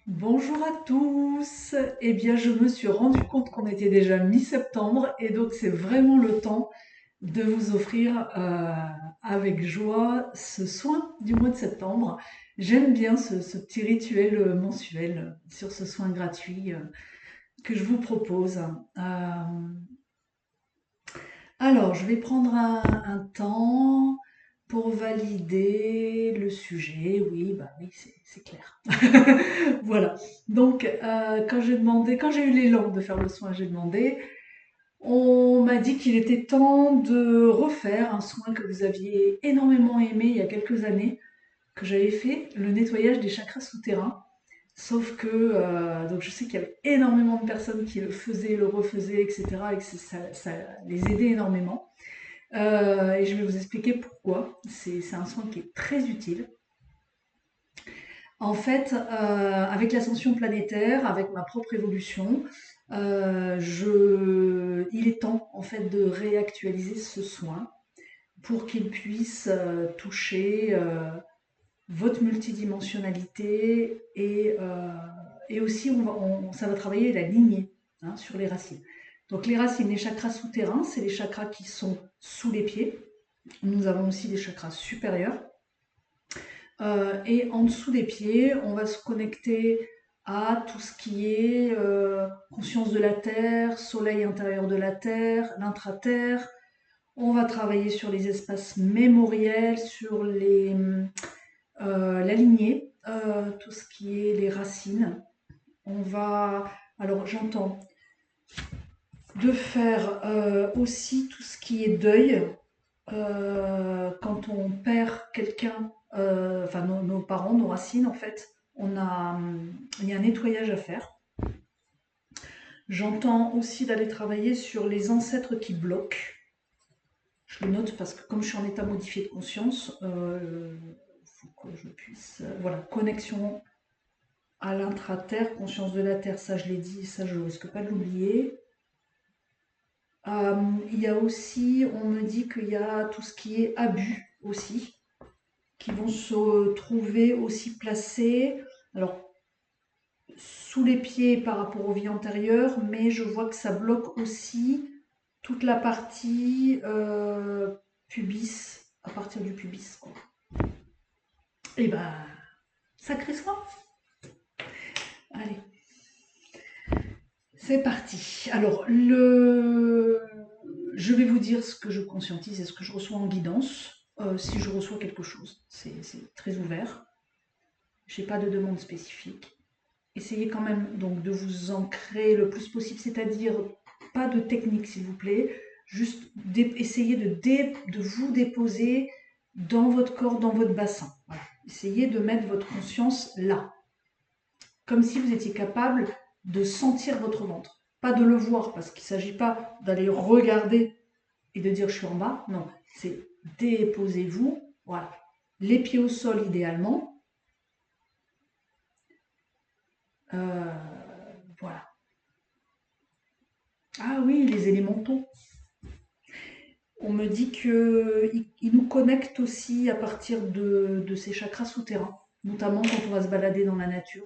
Bonjour à tous. Eh bien, je me suis rendu compte qu'on était déjà mi-septembre et donc c'est vraiment le temps de vous offrir avec joie ce soin du mois de septembre. J'aime bien ce petit rituel mensuel sur ce soin gratuit que je vous propose. Alors, je vais prendre un temps pour valider le sujet. Oui, bah oui, c'est clair. Voilà. Donc, quand j'ai eu l'élan de faire le soin, j'ai demandé. On m'a dit qu'il était temps de refaire un soin que vous aviez énormément aimé il y a quelques années, que j'avais fait, le nettoyage des chakras souterrains. Sauf que, donc je sais qu'il y avait énormément de personnes qui le faisaient, le refaisaient, etc. Et que ça les aidait énormément. Et je vais vous expliquer pourquoi. C'est un soin qui est très utile. En fait, avec l'ascension planétaire, avec ma propre évolution, il est temps en fait de réactualiser ce soin pour qu'il puisse toucher votre multidimensionnalité et aussi ça va travailler la lignée hein, sur les racines. Donc les racines, les chakras souterrains, c'est les chakras qui sont sous les pieds. Nous avons aussi des chakras supérieurs. Et en dessous des pieds, on va se connecter à tout ce qui est conscience de la Terre, soleil intérieur de la Terre, l'intra-terre. On va travailler sur les espaces mémoriels, sur la lignée, tout ce qui est les racines. On va, alors j'entends, de faire aussi tout ce qui est deuil, quand on perd quelqu'un, enfin nos parents, nos racines en fait, il y a un nettoyage à faire. J'entends aussi d'aller travailler sur les ancêtres qui bloquent. Je le note parce que comme je suis en état modifié de conscience, il faut que je puisse... voilà, connexion à l'intra-terre, conscience de la terre, ça je l'ai dit, ça je ne risque pas de l'oublier. Il y a aussi, on me dit qu'il y a tout ce qui est abus aussi, qui vont se trouver aussi placés, alors sous les pieds par rapport aux vies antérieures, mais je vois que ça bloque aussi toute la partie pubis, à partir du pubis. Quoi. Et ben, sacré soin. Allez, c'est parti. Alors, je vais vous dire ce que je conscientise et ce que je reçois en guidance, si je reçois quelque chose. C'est très ouvert. Je n'ai pas de demande spécifique. Essayez quand même donc de vous ancrer le plus possible, c'est-à-dire pas de technique s'il vous plaît, juste essayez de vous déposer dans votre corps, dans votre bassin. Voilà. Essayez de mettre votre conscience là, comme si vous étiez capable de sentir votre ventre. Pas de le voir, parce qu'il ne s'agit pas d'aller regarder et de dire je suis en bas, non, c'est déposez-vous, voilà. Les pieds au sol idéalement, euh, voilà. Ah oui, les élémentaux. On me dit qu'il nous connecte aussi à partir de ces chakras souterrains, notamment quand on va se balader dans la nature.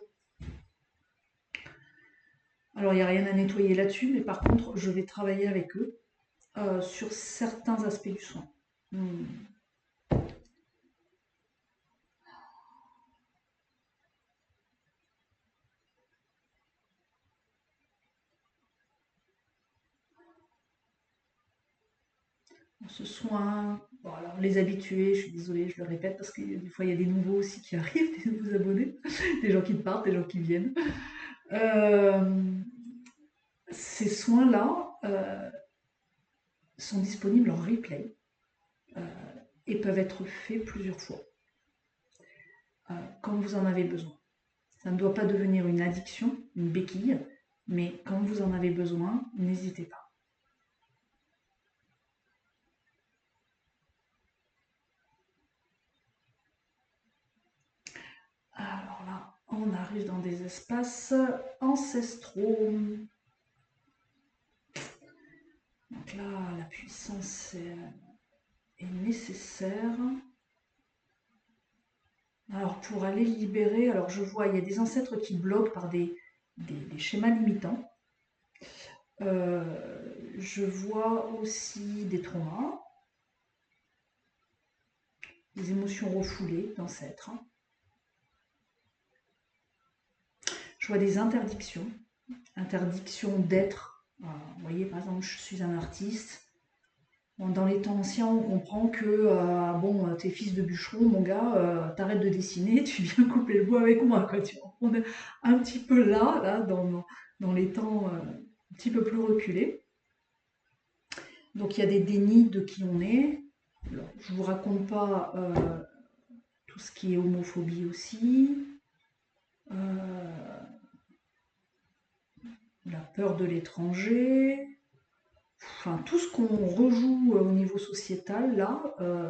Alors, il n'y a rien à nettoyer là-dessus, mais par contre, je vais travailler avec eux sur certains aspects du soin. Hmm. Ce soin, bon, alors, les habitués, je suis désolée, je le répète, parce que des fois, il y a des nouveaux aussi qui arrivent, des nouveaux abonnés, des gens qui partent, des gens qui viennent. Euh, Ces soins-là sont disponibles en replay euh, et peuvent être faits plusieurs fois quand vous en avez besoin. Ça ne doit pas devenir une addiction, une béquille, mais quand vous en avez besoin, n'hésitez pas. Alors là, on arrive dans des espaces ancestraux. Donc là, la puissance est nécessaire. Alors pour aller libérer, alors je vois, il y a des ancêtres qui bloquent par des schémas limitants. Euh, je vois aussi des traumas, des émotions refoulées d'ancêtres. Je vois des interdictions, interdictions d'être. Vous voyez, par exemple, je suis un artiste. Bon, dans les temps anciens, on comprend que bon, t'es fils de bûcheron, mon gars, t'arrêtes de dessiner, tu viens couper le bois avec moi, quoi. Tu vois. On est un petit peu là, dans les temps un petit peu plus reculés. Donc il y a des dénis de qui on est. Alors, je vous raconte pas tout ce qui est homophobie aussi, euh, la peur de l'étranger, enfin tout ce qu'on rejoue au niveau sociétal là,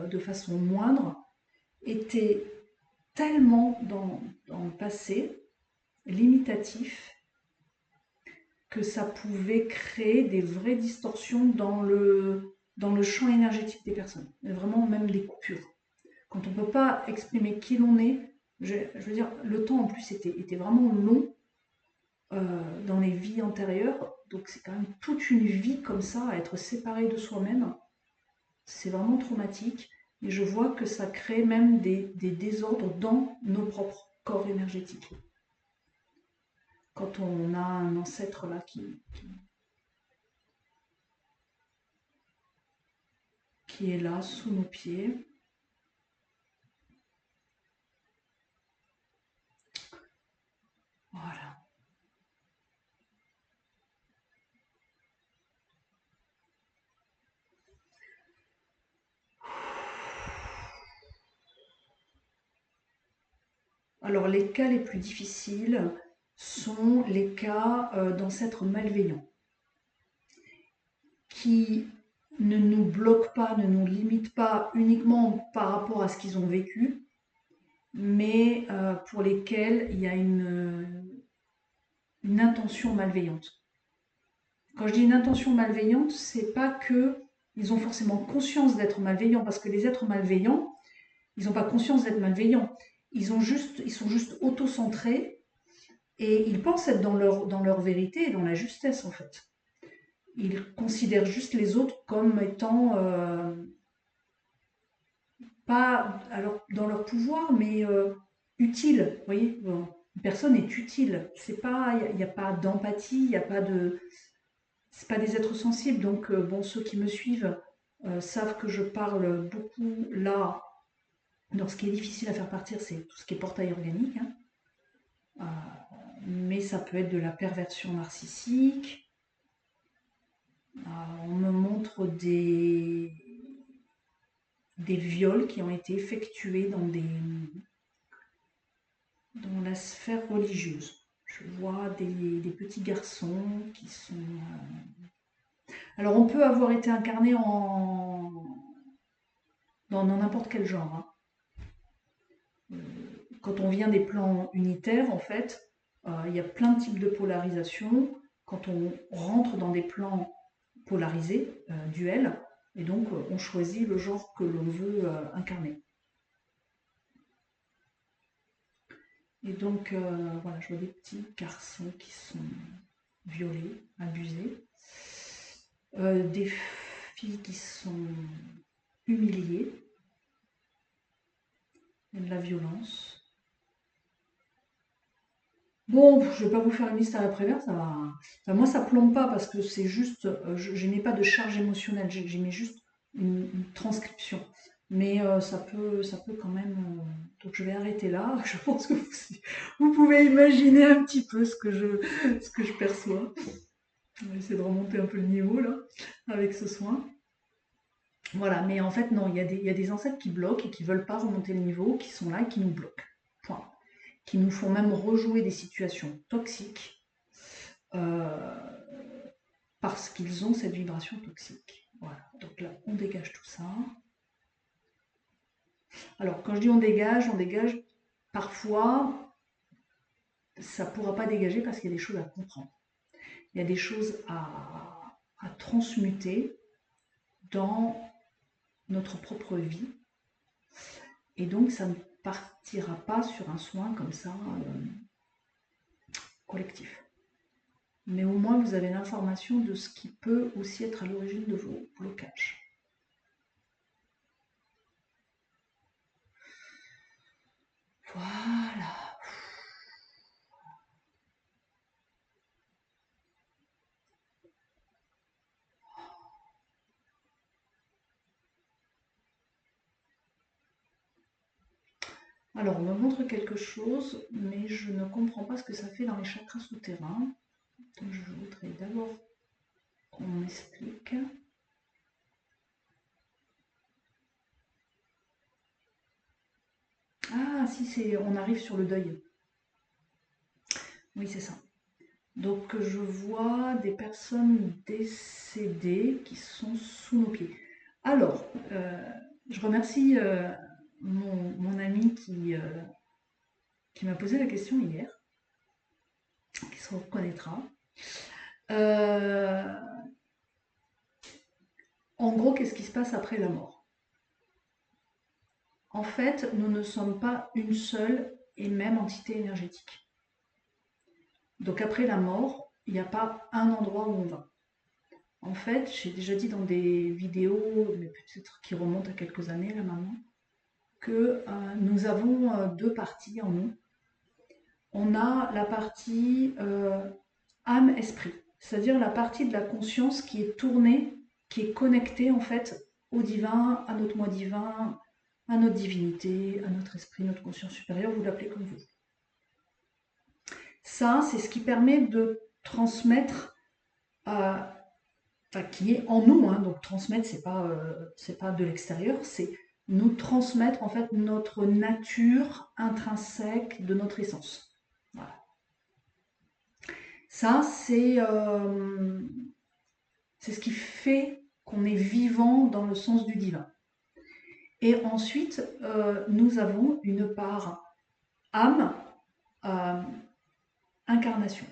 de façon moindre, était tellement dans le passé limitatif que ça pouvait créer des vraies distorsions dans le champ énergétique des personnes, et vraiment même des coupures. Quand on ne peut pas exprimer qui l'on est, je veux dire, le temps en plus était vraiment long dans les vies antérieures, donc c'est quand même toute une vie comme ça, à être séparé de soi-même, c'est vraiment traumatique, et je vois que ça crée même des désordres dans nos propres corps énergétiques. Quand on a un ancêtre là qui est là sous nos pieds. Voilà. Alors les cas les plus difficiles sont les cas d'ancêtres malveillants qui ne nous bloquent pas, ne nous limitent pas uniquement par rapport à ce qu'ils ont vécu, mais pour lesquels il y a une intention malveillante. Quand je dis une intention malveillante, c'est pas que ils ont forcément conscience d'être malveillants, parce que les êtres malveillants, ils n'ont pas conscience d'être malveillants. Ils sont juste auto-centrés et ils pensent être dans leur vérité et dans la justesse en fait. Ils considèrent juste les autres comme étant pas alors dans leur pouvoir, mais utiles. Vous voyez, bon, une personne est utile. C'est pas, il n'y a pas d'empathie, il n'y a pas de, c'est pas des êtres sensibles. Donc bon, ceux qui me suivent savent que je parle beaucoup là. Donc ce qui est difficile à faire partir, c'est tout ce qui est portail organique. Hein. Mais ça peut être de la perversion narcissique. On me montre des viols qui ont été effectués dans la sphère religieuse. Je vois des petits garçons qui sont... Alors on peut avoir été incarné dans n'importe quel genre. Hein. Quand on vient des plans unitaires, en fait, il y a plein de types de polarisation. Quand on rentre dans des plans polarisés, duels, et donc on choisit le genre que l'on veut incarner. Et donc, voilà, je vois des petits garçons qui sont violés, abusés, des filles qui sont humiliées, de la violence. Bon, je ne vais pas vous faire une liste à la Prévert, ça va. Enfin, moi, ça plombe pas parce que c'est juste, je n'ai pas de charge émotionnelle, j'y mets juste une transcription. Mais ça peut quand même. Donc je vais arrêter là. Je pense que vous pouvez imaginer un petit peu ce que je perçois. On va essayer de remonter un peu le niveau là, avec ce soin. Voilà, mais en fait, non, il y a des ancêtres qui bloquent et qui veulent pas remonter le niveau, qui sont là et qui nous bloquent. Point. Qui nous font même rejouer des situations toxiques euh, parce qu'ils ont cette vibration toxique. Voilà, donc là, on dégage tout ça. Alors, quand je dis on dégage, parfois, ça ne pourra pas dégager parce qu'il y a des choses à comprendre. Il y a des choses à transmuter dans notre propre vie. Et donc, partira pas sur un soin comme ça collectif. Mais au moins vous avez l'information de ce qui peut aussi être à l'origine de vos blocages. Voilà. Alors, on me montre quelque chose, mais je ne comprends pas ce que ça fait dans les chakras souterrains. Donc, je voudrais d'abord qu'on m'explique. Ah, si, on arrive sur le deuil. Oui, c'est ça. Donc, je vois des personnes décédées qui sont sous nos pieds. Alors, je remercie mon ami qui m'a posé la question hier, qui se reconnaîtra. Euh, en gros, qu'est-ce qui se passe après la mort? En fait, nous ne sommes pas une seule et même entité énergétique. Donc après la mort, il n'y a pas un endroit où on va. En fait, j'ai déjà dit dans des vidéos, mais peut-être qui remontent à quelques années là maintenant, que nous avons deux parties en nous. On a la partie âme-esprit, c'est-à-dire la partie de la conscience qui est tournée, qui est connectée en fait au divin, à notre moi divin, à notre divinité, à notre esprit, notre conscience supérieure, vous l'appelez comme vous. Ça, c'est ce qui permet de transmettre, qui est en nous, hein, donc transmettre, c'est pas de l'extérieur, c'est nous transmettre en fait notre nature intrinsèque de notre essence. Voilà. Ça, c'est ce qui fait qu'on est vivant dans le sens du divin. Et ensuite, nous avons une part âme, euh, incarnation.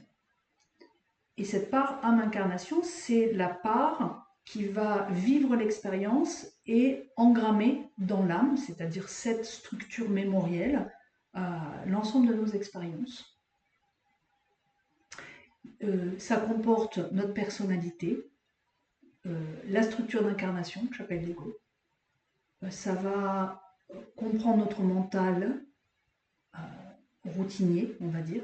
Et cette part âme-incarnation, c'est la part qui va vivre l'expérience et engrammer dans l'âme, c'est-à-dire cette structure mémorielle, l'ensemble de nos expériences. Ça comporte notre personnalité, la structure d'incarnation que j'appelle l'ego. Ça va comprendre notre mental routinier, on va dire.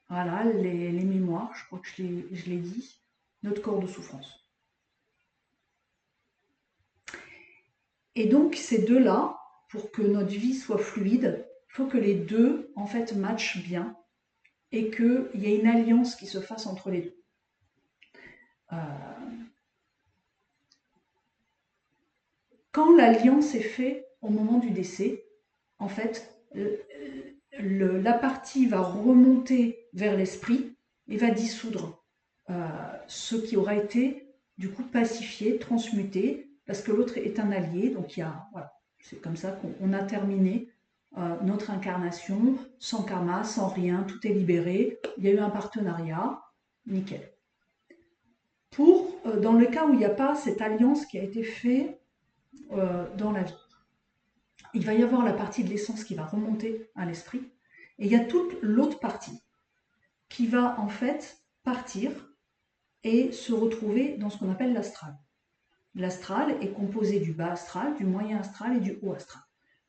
Voilà, les mémoires, je crois que je l'ai dit, notre corps de souffrance. Et donc, ces deux-là, pour que notre vie soit fluide, il faut que les deux, en fait, matchent bien et qu'il y ait une alliance qui se fasse entre les deux. Quand l'alliance est faite au moment du décès, en fait, la partie va remonter vers l'esprit et va dissoudre ce qui aura été du coup pacifié, transmuté, parce que l'autre est un allié. Donc voilà, c'est comme ça qu'on a terminé notre incarnation, sans karma, sans rien, tout est libéré. Il y a eu un partenariat, nickel. Dans le cas où il n'y a pas cette alliance qui a été faite dans la vie, il va y avoir la partie de l'essence qui va remonter à l'esprit, et il y a toute l'autre partie qui va en fait partir et se retrouver dans ce qu'on appelle l'astral. L'astral est composé du bas astral, du moyen astral et du haut astral.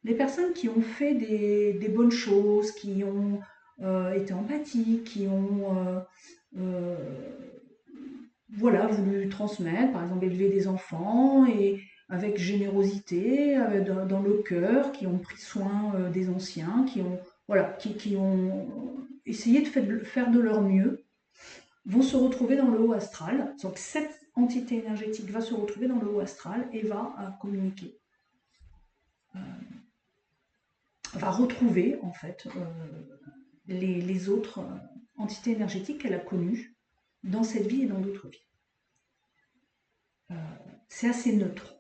Les personnes qui ont fait des bonnes choses, qui ont été empathiques, qui ont voilà, voulu transmettre, par exemple élever des enfants et avec générosité, dans le cœur, qui ont pris soin des anciens, voilà, qui ont essayé de faire de leur mieux, vont se retrouver dans le haut astral. Donc cette entité énergétique va se retrouver dans le haut astral et va communiquer, va retrouver en fait les autres entités énergétiques qu'elle a connues dans cette vie et dans d'autres vies. C'est assez neutre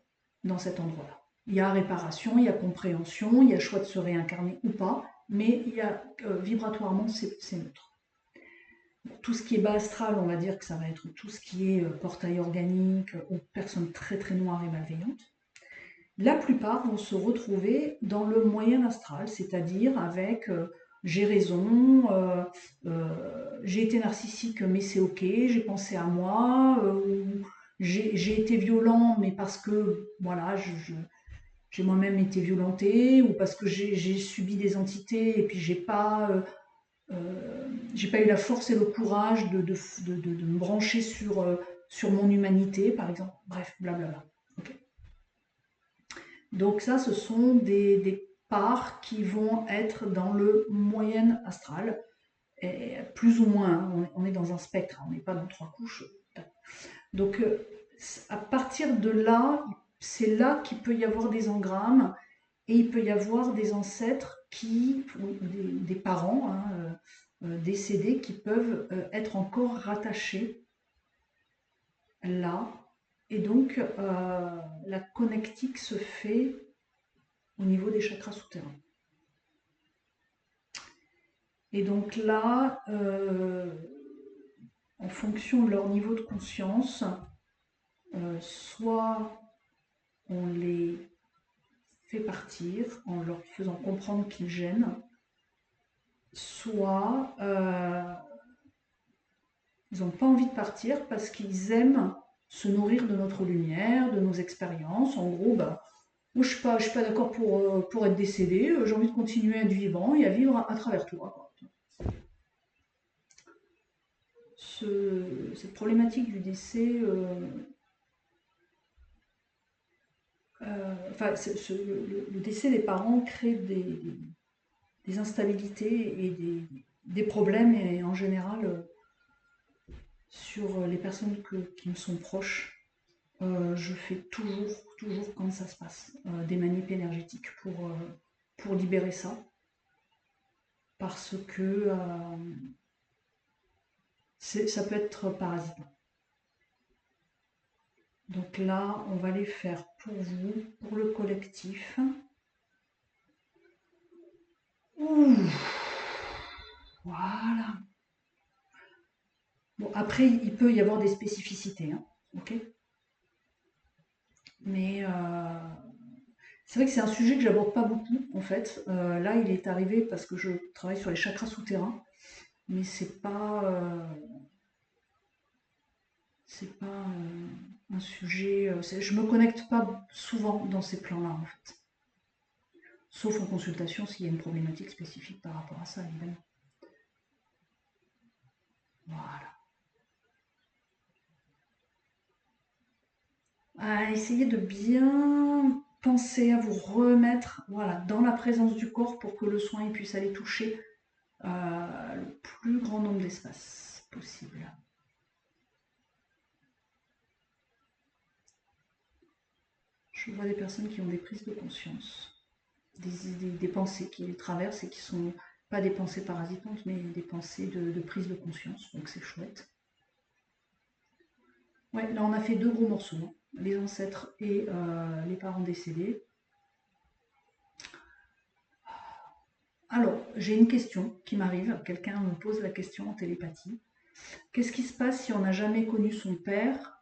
dans cet endroit-là. Il y a réparation, il y a compréhension, il y a choix de se réincarner ou pas, mais il y a, vibratoirement, c'est neutre. Tout ce qui est bas astral, on va dire que ça va être tout ce qui est portail organique ou personnes très très noires et malveillantes. la plupart vont se retrouver dans le moyen astral, c'est-à-dire avec j'ai raison, j'ai été narcissique, mais c'est ok, j'ai pensé à moi, ou j'ai été violent, mais parce que voilà, j'ai moi-même été violenté, ou parce que j'ai subi des entités et puis j'ai pas eu la force et le courage de me brancher sur mon humanité, par exemple. Bref, blablabla. Ok. Donc ça, ce sont des parts qui vont être dans le moyen astral, et plus ou moins, hein, on est dans un spectre, hein, on n'est pas dans trois couches. Donc à partir de là, c'est là qu'il peut y avoir des engrammes, et il peut y avoir des ancêtres ou des parents, hein, décédés, qui peuvent être encore rattachés là. Et donc la connectique se fait au niveau des chakras souterrains. Et donc là, en fonction de leur niveau de conscience, soit on les fait partir en leur faisant comprendre qu'ils gênent, soit ils n'ont pas envie de partir parce qu'ils aiment se nourrir de notre lumière, de nos expériences. En gros, bah, moi je suis pas d'accord pour être décédé, j'ai envie de continuer à être vivant et à vivre à travers toi, quoi. Cette problématique du décès, enfin, le décès des parents crée des instabilités et des problèmes, et en général, sur les personnes qui me sont proches, je fais toujours quand ça se passe, des manips énergétiques pour libérer ça. Parce que ça peut être parasitant. Donc là, on va les faire pour vous, pour le collectif. Ouh, voilà. Bon, après, il peut y avoir des spécificités, hein, ok. Mais c'est vrai que c'est un sujet que j'aborde pas beaucoup, en fait. Là, il est arrivé parce que je travaille sur les chakras souterrains, mais c'est pas un sujet. Je me connecte pas souvent dans ces plans-là, en fait. Sauf en consultation s'il y a une problématique spécifique par rapport à ça, évidemment. Voilà. Essayez de bien penser à vous remettre, voilà, dans la présence du corps pour que le soin puisse aller toucher le plus grand nombre d'espaces possible. Je vois des personnes qui ont des prises de conscience, des pensées qui les traversent et qui sont pas des pensées parasitantes, mais des pensées de prise de conscience, donc c'est chouette. Ouais, là on a fait deux gros morceaux, hein. Les ancêtres et les parents décédés. Alors, j'ai une question qui m'arrive, quelqu'un me pose la question en télépathie. Qu'est-ce qui se passe si on n'a jamais connu son père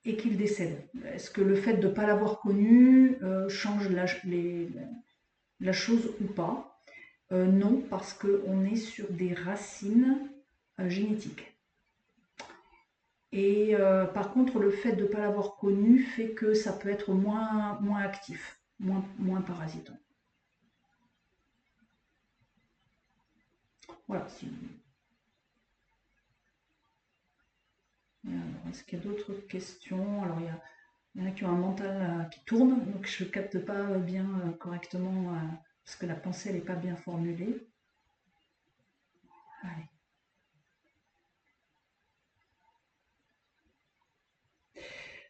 et qu'il décède? Est-ce que le fait de ne pas l'avoir connu change la chose ou pas? Non, parce qu'on est sur des racines génétiques. Et par contre, le fait de ne pas l'avoir connu fait que ça peut être moins actif, moins parasitant. Voilà. Est-ce qu'il y a d'autres questions? Alors, il y en a qui ont un mental qui tourne, donc je ne capte pas bien correctement parce que la pensée n'est pas bien formulée. Allez.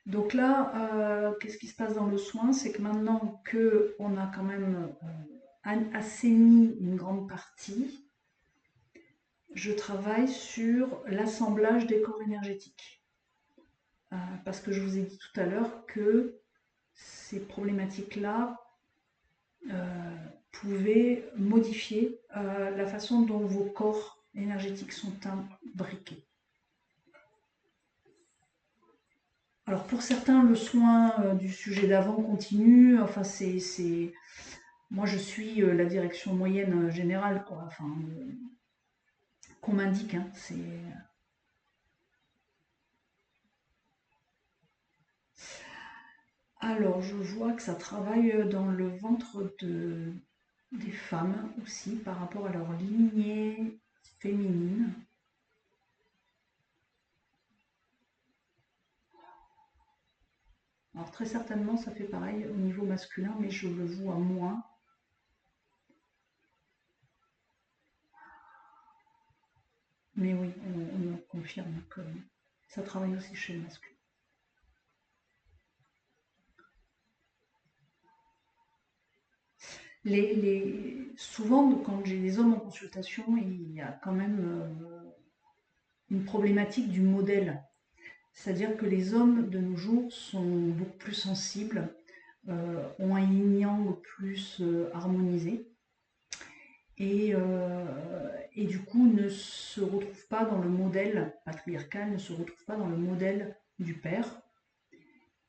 Donc là, qu'est-ce qui se passe dans le soin? C'est que maintenant qu'on a quand même assaini une grande partie, je travaille sur l'assemblage des corps énergétiques. Parce que je vous ai dit tout à l'heure que ces problématiques-là pouvaient modifier la façon dont vos corps énergétiques sont imbriqués. Alors pour certains, le soin du sujet d'avant continue. Enfin, moi je suis la direction moyenne générale, quoi. Enfin, qu'on m'indique, hein. Alors, je vois que ça travaille dans le ventre des femmes aussi par rapport à leur lignée féminine. Alors très certainement, ça fait pareil au niveau masculin, mais je le vois moins. Mais oui, on me confirme que ça travaille aussi chez le masculin. Souvent, quand j'ai des hommes en consultation, il y a quand même une problématique du modèle. C'est-à-dire que les hommes de nos jours sont beaucoup plus sensibles, ont un yin-yang plus harmonisé et du coup ne se retrouvent pas dans le modèle patriarcal, ne se retrouvent pas dans le modèle du père.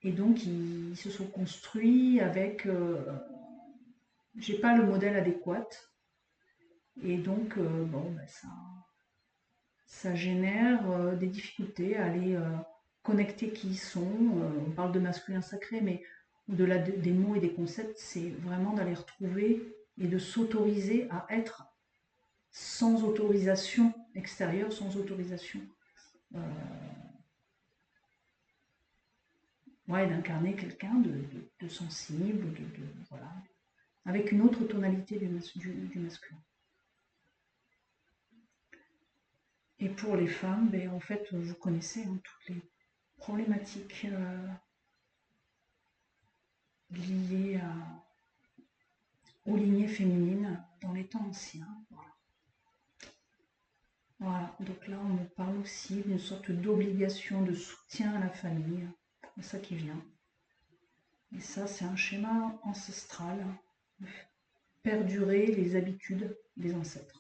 Et donc ils se sont construits avec j'ai pas le modèle adéquat et donc bon ben ça génère des difficultés à aller connecter qui ils sont. On parle de masculin sacré, mais au-delà des mots et des concepts, c'est vraiment d'aller retrouver et de s'autoriser à être sans autorisation extérieure, sans autorisation. Euh, ouais, d'incarner quelqu'un de sensible, voilà, avec une autre tonalité du masculin. Et pour les femmes, ben, en fait, vous connaissez hein, toutes les problématiques liées aux lignées féminines dans les temps anciens. Voilà. Voilà. Donc là, on me parle aussi d'une sorte d'obligation de soutien à la famille. C'est ça qui vient. Et ça, c'est un schéma ancestral. Perdurer les habitudes des ancêtres.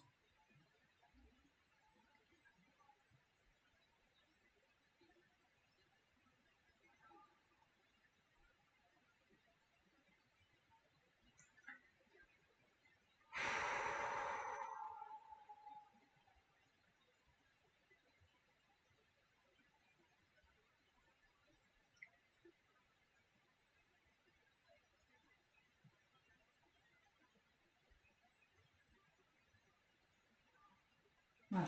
Voilà.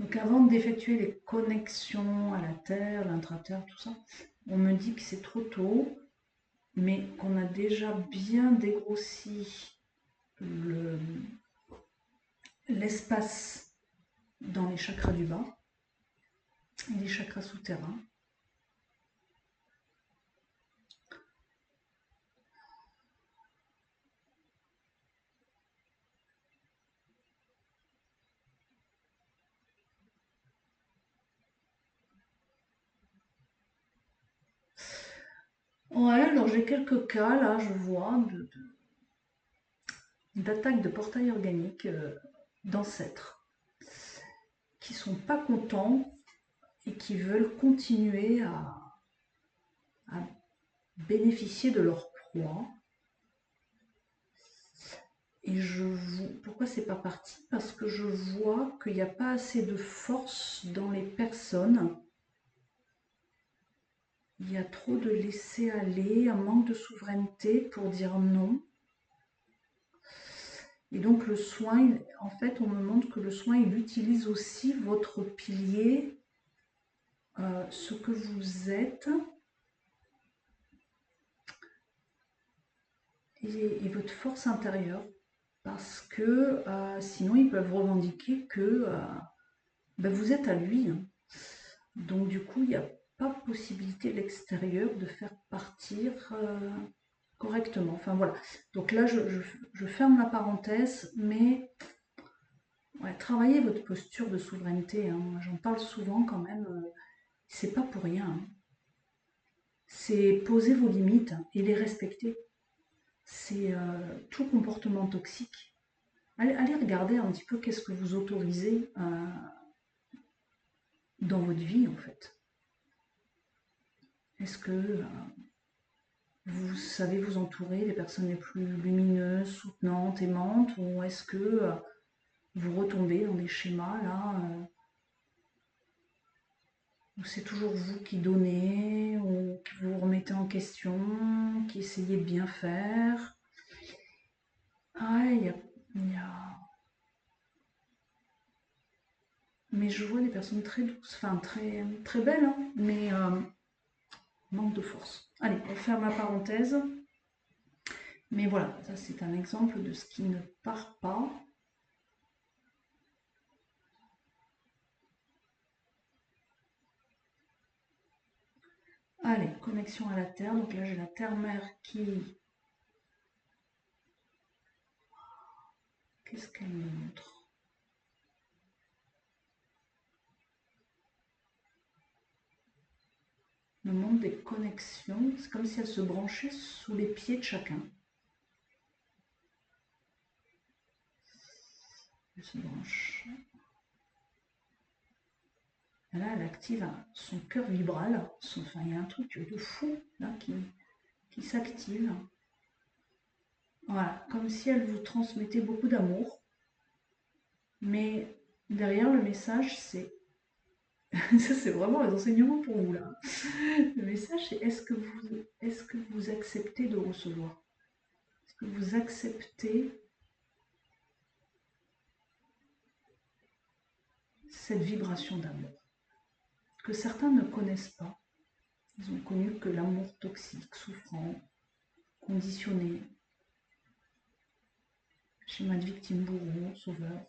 Donc avant d'effectuer les connexions à la Terre, l'intra-terre, tout ça, on me dit que c'est trop tôt, mais qu'on a déjà bien dégrossi l'espace dans les chakras du bas et les chakras souterrains. Ouais, alors j'ai quelques cas là, je vois, d'attaques de portail organique d'ancêtres qui sont pas contents et qui veulent continuer à bénéficier de leur proie. Et pourquoi c'est pas parti? Parce que je vois qu'il n'y a pas assez de force dans les personnes. Il y a trop de laisser aller, un manque de souveraineté pour dire non. Et donc le soin, en fait, on me montre que le soin, il utilise aussi votre pilier, ce que vous êtes, et votre force intérieure. Parce que sinon, ils peuvent revendiquer que ben, vous êtes à lui. Hein. Donc du coup, il n'y a pas possibilité à l'extérieur de faire partir correctement. Enfin voilà. Donc là, je ferme la parenthèse, mais ouais, travaillez votre posture de souveraineté. Hein. J'en parle souvent quand même. C'est pas pour rien. Hein. C'est poser vos limites et les respecter. C'est tout comportement toxique. Allez regarder un petit peu qu'est-ce que vous autorisez dans votre vie en fait. Est-ce que vous savez vous entourer des personnes les plus lumineuses, soutenantes, aimantes, ou est-ce que vous retombez dans des schémas là où c'est toujours vous qui donnez, ou qui vous remettez en question, qui essayez de bien faire? Ah, il y a- Mais je vois des personnes très douces, enfin très, très belles, hein, mais manque de force. Allez, on ferme la parenthèse. Mais voilà, ça c'est un exemple de ce qui ne part pas. Allez, connexion à la Terre. Donc là, j'ai la Terre-Mère qui... Qu'est-ce qu'elle me montre? Elle me montre des connexions. C'est comme si elle se branchait sous les pieds de chacun. Elle se branche. Et là, elle active son cœur vibral. Enfin, il y a un truc de fou là qui s'active. Voilà, comme si elle vous transmettait beaucoup d'amour. Mais derrière le message, c'est... Ça, c'est vraiment les enseignements pour vous là. Le message, c'est est-ce que vous acceptez de recevoir? Est-ce que vous acceptez cette vibration d'amour que certains ne connaissent pas? Ils ont connu que l'amour toxique, souffrant, conditionné, schéma de victime, bourreau, sauveur.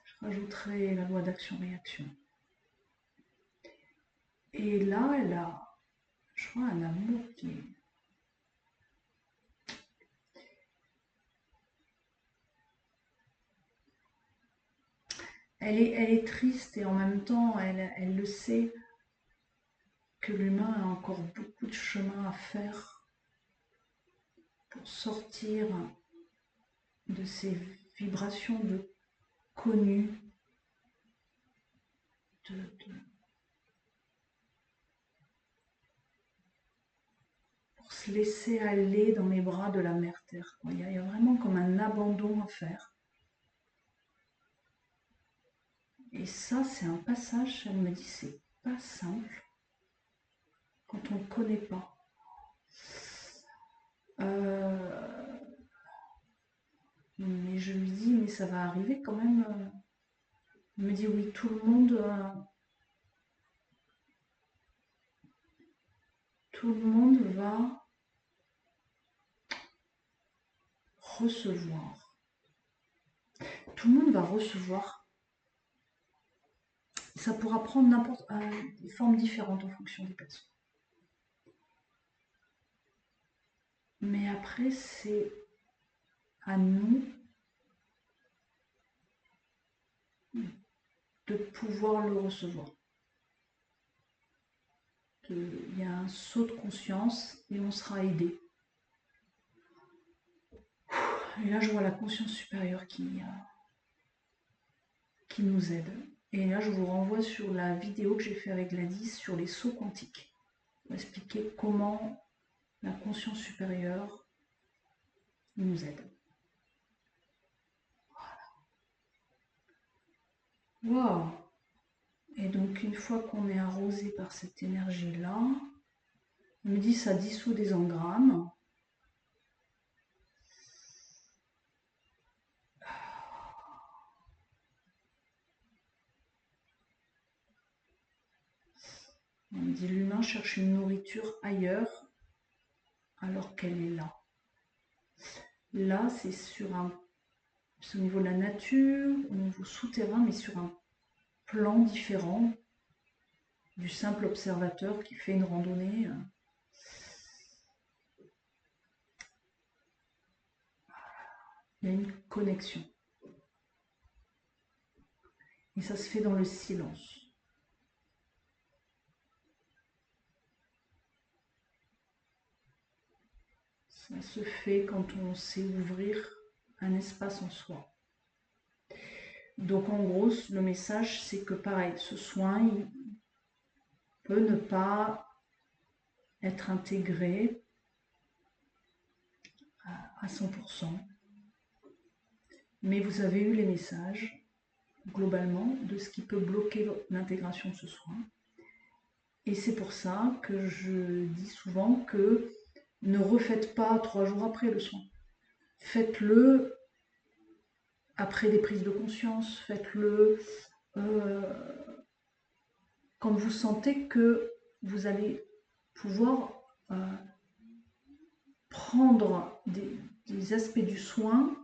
Je rajouterai la loi d'action-réaction. Et là, elle a, je crois, un amour qui est... Elle est triste et en même temps, elle le sait que l'humain a encore beaucoup de chemin à faire pour sortir de ces vibrations de connu, de pour se laisser aller dans les bras de la mère Terre. Il y a vraiment comme un abandon à faire. Et ça, c'est un passage, elle me dit, c'est pas simple quand on ne connaît pas. Mais je lui dis, mais ça va arriver quand même. Elle me dit, oui, tout le monde va recevoir. Tout le monde va recevoir. Ça pourra prendre des formes différentes en fonction des personnes. Mais après, c'est à nous de pouvoir le recevoir. Il y a un saut de conscience et on sera aidé. Et là, je vois la conscience supérieure qui nous aide. Et là, je vous renvoie sur la vidéo que j'ai fait avec Gladys sur les sauts quantiques, pour expliquer comment la conscience supérieure nous aide. Waouh! Et donc, une fois qu'on est arrosé par cette énergie-là, on me dit ça dissout des engrammes. On me dit l'humain cherche une nourriture ailleurs alors qu'elle est là. Là, c'est au niveau de la nature, au niveau souterrain, mais sur un plan différent du simple observateur qui fait une randonnée. Il y a une connexion. Et ça se fait dans le silence. Ça se fait quand on sait ouvrir un espace en soi. Donc en gros, le message, c'est que pareil, ce soin, peut ne pas être intégré à 100%. Mais vous avez eu les messages, globalement, de ce qui peut bloquer l'intégration de ce soin. Et c'est pour ça que je dis souvent que ne refaites pas 3 jours après le soin. Faites-le après des prises de conscience, faites-le quand vous sentez que vous allez pouvoir prendre des aspects du soin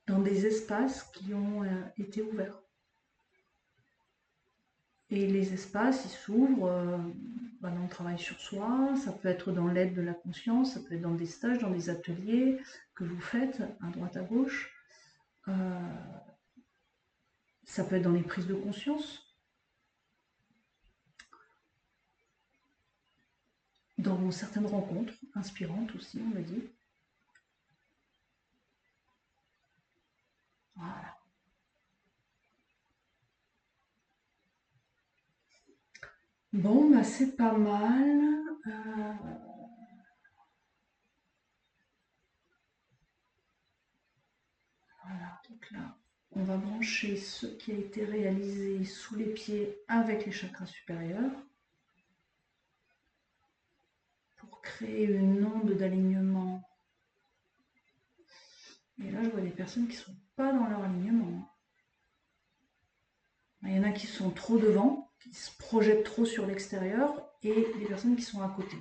dans des espaces qui ont été ouverts. Et les espaces, ils s'ouvrent dans le travail sur soi, ça peut être dans l'aide de la conscience, ça peut être dans des stages, dans des ateliers que vous faites à droite à gauche. Ça peut être dans les prises de conscience, dans certaines rencontres inspirantes aussi, on va dire. Voilà. Bon, bah c'est pas mal. Voilà, donc là, on va brancher ce qui a été réalisé sous les pieds avec les chakras supérieurs pour créer une onde d'alignement. Et là, je vois des personnes qui ne sont pas dans leur alignement. Il y en a qui sont trop devant, qui se projettent trop sur l'extérieur, et des personnes qui sont à côté.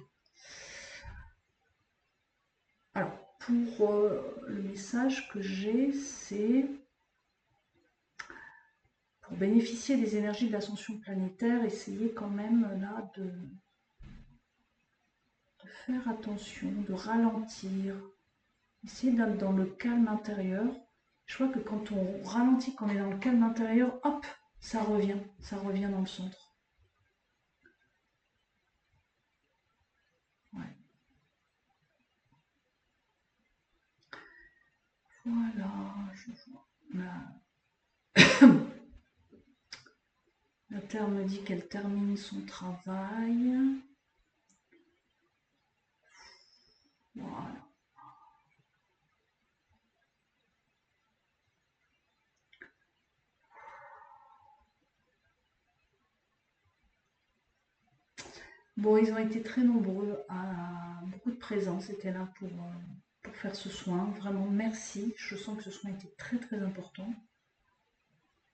Alors, pour le message que j'ai, c'est pour bénéficier des énergies de l'ascension planétaire, essayez quand même là de faire attention, de ralentir, essayez d'être dans le calme intérieur. Je vois que quand on ralentit, quand on est dans le calme intérieur, hop, ça revient dans le centre. Ouais. Voilà, je vois. La Terre me dit qu'elle termine son travail. Voilà. Bon, ils ont été très nombreux, à beaucoup de présence étaient là pour faire ce soin. Vraiment, merci. Je sens que ce soin était très très important.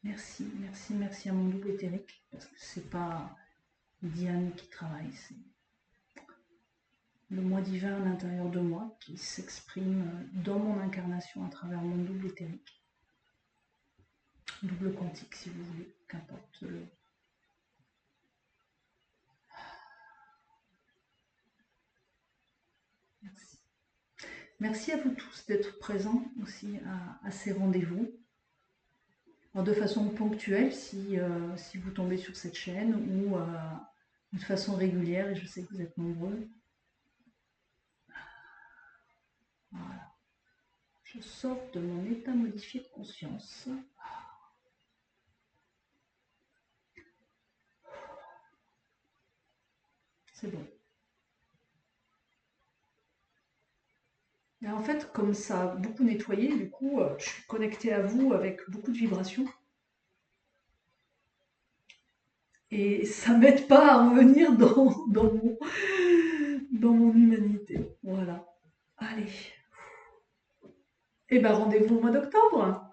Merci, merci, merci à mon double éthérique, parce que c'est pas Diane qui travaille, c'est le moi divin à l'intérieur de moi qui s'exprime dans mon incarnation à travers mon double éthérique. Double quantique si vous voulez, qu'importe le... Merci. Merci à vous tous d'être présents aussi à ces rendez-vous. De façon ponctuelle si vous tombez sur cette chaîne ou de façon régulière, et je sais que vous êtes nombreux. Voilà. Je sors de mon état modifié de conscience. C'est bon. Et en fait, comme ça a beaucoup nettoyé, du coup, je suis connectée à vous avec beaucoup de vibrations. Et ça m'aide pas à revenir dans mon humanité. Voilà. Allez. Et ben rendez-vous au mois d'octobre.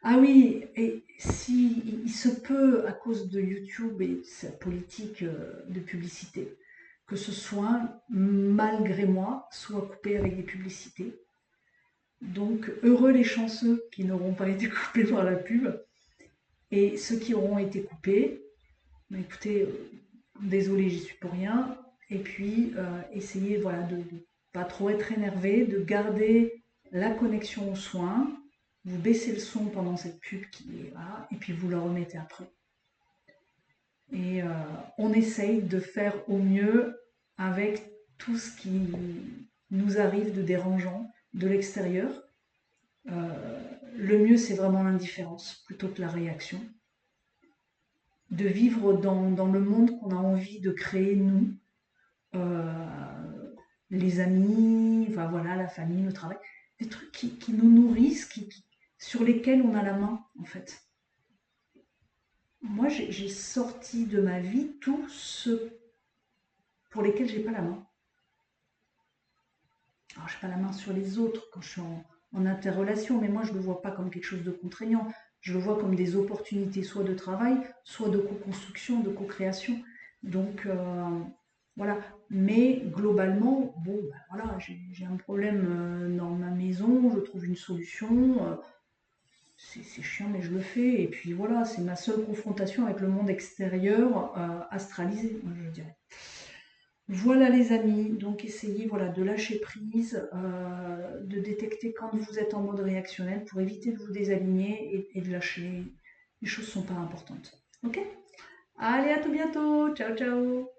Ah oui, et si il se peut, à cause de YouTube et de sa politique de publicité, que ce soin, malgré moi, soit coupé avec des publicités. Donc, heureux les chanceux qui n'auront pas été coupés par la pub. Et ceux qui auront été coupés, bah, écoutez, désolé, j'y suis pour rien. Et puis, essayez voilà, de ne pas trop être énervé, de garder la connexion aux soins. Vous baissez le son pendant cette pub qui est là, et puis vous la remettez après. Et on essaye de faire au mieux avec tout ce qui nous arrive de dérangeant de l'extérieur. Le mieux, c'est vraiment l'indifférence plutôt que la réaction. de vivre dans le monde qu'on a envie de créer nous, euh, les amis, enfin voilà, la famille, le travail, des trucs qui nous nourrissent, sur lesquels on a la main en fait. Moi, j'ai sorti de ma vie tout ce pour lesquels j'ai pas la main. Alors, j'ai pas la main sur les autres quand je suis en interrelation, mais moi, je le vois pas comme quelque chose de contraignant. Je le vois comme des opportunités, soit de travail, soit de co-construction, de co-création. Donc, voilà. Mais globalement, bon, ben voilà, j'ai un problème dans ma maison, je trouve une solution. C'est chiant, mais je le fais. Et puis voilà, c'est ma seule confrontation avec le monde extérieur astralisé, moi, je dirais. Voilà les amis, donc essayez voilà, de lâcher prise, de détecter quand vous êtes en mode réactionnel pour éviter de vous désaligner et de lâcher. Les choses ne sont pas importantes. Ok? Allez, à tout bientôt. Ciao, ciao.